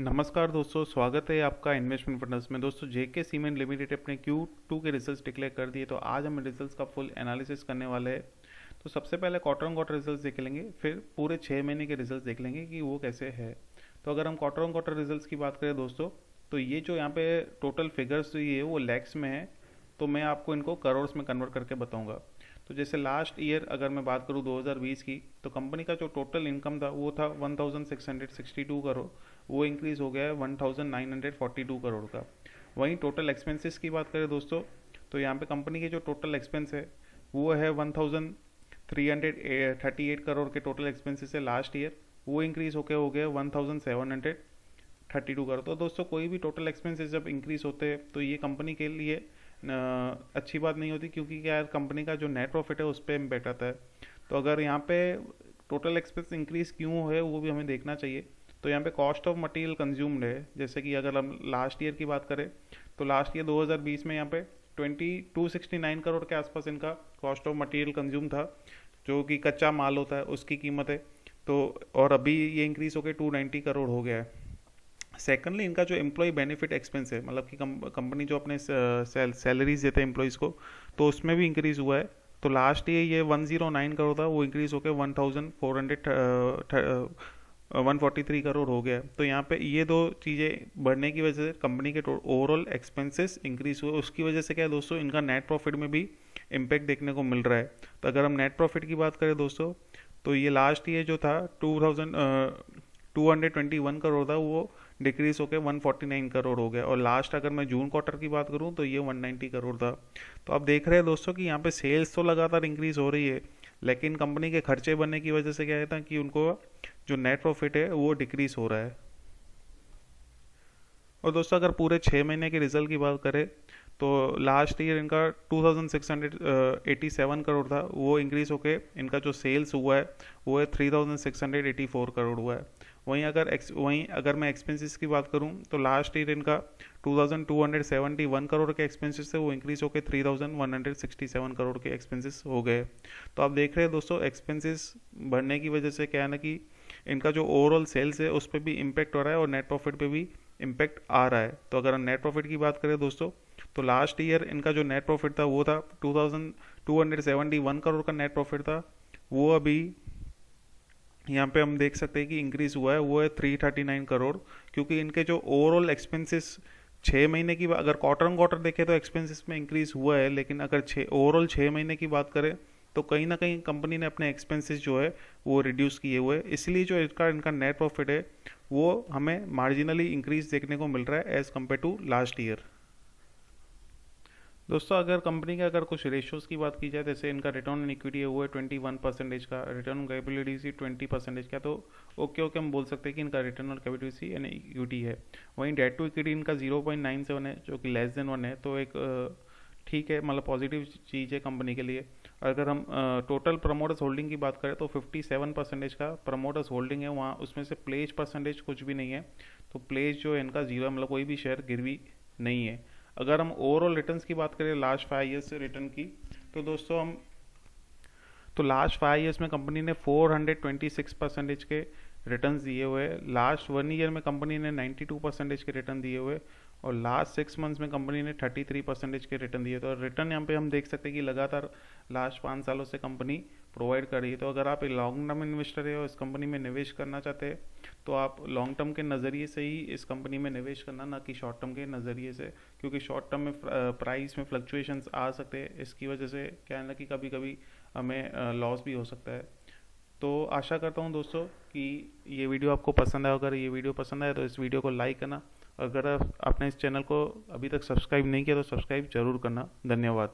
नमस्कार दोस्तों, स्वागत है आपका इन्वेस्टमेंट फंड्स में। दोस्तों, जेके सीमेंट लिमिटेड अपने Q2 के रिजल्ट्स डिक्लेयर कर दिए, तो आज हम रिजल्ट्स का फुल एनालिसिस करने वाले हैं। तो सबसे पहले क्वार्टर ऑन क्वार्टर रिजल्ट्स देख लेंगे, फिर पूरे 6 महीने के रिजल्ट्स देख लेंगे कि वो कैसे है। तो अगर हम क्वार्टर ऑन क्वार्टर रिजल्ट्स की बात करें दोस्तों, तो ये जो यहाँ पे टोटल फिगर्स ये है वो लैक्स में है, तो मैं आपको इनको करोड़्स में कन्वर्ट करके बताऊँगा। तो जैसे लास्ट ईयर अगर मैं बात करूँ 2020 की, तो कंपनी का जो टोटल इनकम था वो था 1662 करोड़, वो इंक्रीज़ हो गया है 1942 करोड़ का। वहीं टोटल एक्सपेंसेस की बात करें दोस्तों, तो यहाँ पे कंपनी के जो टोटल एक्सपेंस है वो है 1338 करोड़ के टोटल एक्सपेंसेस है लास्ट ईयर, वो इंक्रीज़ होकर हो गया 1732 करोड़। तो दोस्तों, कोई भी टोटल एक्सपेंसेस जब इंक्रीज़ होते हैं तो ये कंपनी के लिए अच्छी बात नहीं होती, क्योंकि क्या यार कंपनी का जो नेट प्रॉफिट है उस पर इम्पैक्ट आता है। तो अगर यहाँ पे टोटल एक्सपेंस इंक्रीज क्यों है वो भी हमें देखना चाहिए। तो यहाँ पे कॉस्ट ऑफ मटेरियल कंज्यूम्ड है, जैसे कि अगर हम लास्ट ईयर की बात करें तो लास्ट ईयर 2020 में यहाँ पे 2269 करोड़ के आसपास इनका कॉस्ट ऑफ मटेरियल कंज्यूम था, जो कि कच्चा माल होता है उसकी कीमत है। तो और अभी ये इंक्रीज होकर 290 करोड़ हो गया है। सेकेंडली, इनका जो एम्प्लॉय बेनिफिट एक्सपेंस है, मतलब कि कंपनी जो अपने सैलरीज देते हैं एम्प्लॉयज़ को, तो उसमें भी इंक्रीज़ हुआ है। तो लास्ट ईयर ये 109 करोड़ था, वो इंक्रीज़ होकर 143 करोड़ हो गया। तो यहाँ पे ये दो चीज़ें बढ़ने की वजह से कंपनी के ओवरऑल एक्सपेंसेस इंक्रीज हुए, उसकी वजह से क्या है दोस्तों, इनका नेट प्रॉफिट में भी इम्पैक्ट देखने को मिल रहा है। तो अगर हम नेट प्रॉफिट की बात करें दोस्तों, तो ये लास्ट ईयर जो था 221 करोड़ था, वो डिक्रीज होकर 149 करोड़ हो गया। और लास्ट अगर मैं जून क्वार्टर की बात करूं तो ये 190 करोड़ था। तो आप देख रहे हैं दोस्तों कि यहाँ पे सेल्स तो लगातार इंक्रीज हो रही है, लेकिन कंपनी के खर्चे बनने की वजह से क्या है था कि उनको जो नेट प्रॉफिट है वो डिक्रीज हो रहा है। और दोस्तों, अगर पूरे 6 महीने के रिजल्ट की बात करें तो लास्ट ईयर इनका 2687 करोड़ था, वो इंक्रीज होके इनका जो सेल्स हुआ है वो है 3684 करोड़ हुआ है। वहीं अगर मैं एक्सपेंसेस की बात करूं तो लास्ट ईयर इनका 2271 करोड़ के एक्सपेंसेस थे, वो इंक्रीज होकर 3167 करोड़ के एक्सपेंसेस हो गए। तो आप देख रहे हैं दोस्तों, एक्सपेंसेस बढ़ने की वजह से क्या है ना कि इनका जो ओवरऑल सेल्स है उस पर भी इम्पैक्ट हो रहा है और नेट प्रॉफिट पे भी इम्पैक्ट आ रहा है। तो अगर हम नेट प्रॉफिट की बात करें दोस्तों, तो लास्ट ईयर इनका जो नेट प्रॉफिट था वो था 2271 करोड़ का नेट प्रॉफिट था, वो अभी यहाँ पे हम देख सकते हैं कि इंक्रीज हुआ है, वो है 339 करोड़। क्योंकि इनके जो ओवरऑल एक्सपेंसेस 6 महीने की अगर क्वार्टर ऑन क्वार्टर देखें तो एक्सपेंसेस में इंक्रीज हुआ है, लेकिन अगर ओवरऑल 6 महीने की बात करें तो कहीं ना कहीं कंपनी ने अपने एक्सपेंसेस जो है वो रिड्यूस किए हुए हैं, इसलिए जो इनका नेट प्रॉफिट है वो हमें मार्जिनली इंक्रीज देखने को मिल रहा है as compare to last year. दोस्तों, अगर कंपनी के अगर कुछ रेशियोज की बात की जाए, जैसे इनका रिटर्न ऑन इक्विटी है वो है 21% का, रिटर्न ऑन कैपिटल 20% का, तो ओके हम बोल सकते हैं कि इनका रिटर्न ऑन कैपिटल यानी इक्विटी है। वहीं डेट टू इक्विटी इनका 0.97 है, जो कि लेस देन 1 है, तो एक ठीक है, मतलब पॉजिटिव चीज़ है कंपनी के लिए। अगर हम टोटल प्रमोटर्स होल्डिंग की बात करें तो 57% का प्रमोटर्स होल्डिंग है वहाँ, उसमें से प्लेज परसेंटेज कुछ भी नहीं है। तो प्लेज जो है इनका 0 है, मतलब कोई भी शेयर गिरवी नहीं है। अगर हम ओवरऑल रिटर्न्स की बात करें लास्ट 5 ईयर्स से रिटर्न की, तो दोस्तों तो लास्ट 5 ईयर्स में कंपनी ने 426% के रिटर्न्स दिए हुए हैं। लास्ट 1 ईयर में कंपनी ने 92% के रिटर्न दिए हुए, और लास्ट 6 मंथ्स में कंपनी ने 33% के रिटर्न दिए। तो रिटर्न यहाँ पे हम देख सकते हैं कि लगातार लास्ट 5 सालों से कंपनी प्रोवाइड कर रही है। तो अगर आप एक लॉन्ग टर्म इन्वेस्टर है और इस कंपनी में निवेश करना चाहते हैं, तो आप लॉन्ग टर्म के नज़रिए से ही इस कंपनी में निवेश करना, ना कि शॉर्ट टर्म के नज़रिए से, क्योंकि शॉर्ट टर्म में प्राइस में फ्लक्चुएशंस आ सकते हैं। इसकी वजह से क्या है ना कि कभी कभी हमें लॉस भी हो सकता है। तो आशा करता हूँ दोस्तों कि ये वीडियो आपको पसंद आया। अगर ये वीडियो पसंद आए तो इस वीडियो को लाइक करना। अगर आपने इस चैनल को अभी तक सब्सक्राइब नहीं किया तो सब्सक्राइब जरूर करना। धन्यवाद।